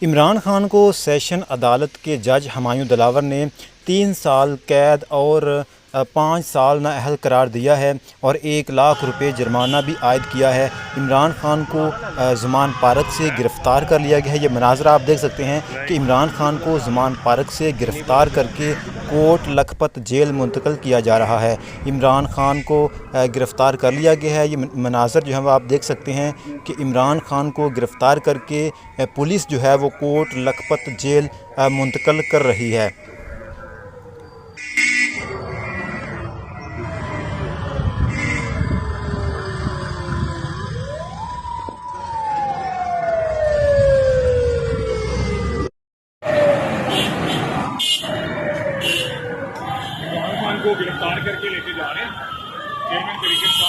इमरान खान को सेशन अदालत के जज हुमायूं दिलावर ने 3 साल कैद और 5 साल नाअहल करार दिया है और 1 लाख रुपये जुर्माना भी आयद किया है। इमरान खान को ज़मान पार्क से गिरफ़्तार कर लिया गया है। ये मनाज़रा आप देख सकते हैं कि इमरान खान को ज़मान पार्क से गिरफ़्तार करके कोट लखपत जेल मुंतकिल किया जा रहा है। इमरान खान को गिरफ़्तार कर लिया गया है। ये मनाज़र जो है वो आप देख सकते हैं कि इमरान खान को गिरफ़्तार करके पुलिस जो है वो कोट लखपत जेल मुंतकिल कर रही है। इमरान खान को गिरफ्तार करके लेके जा रहे हैं चेयरमैन तरीके से।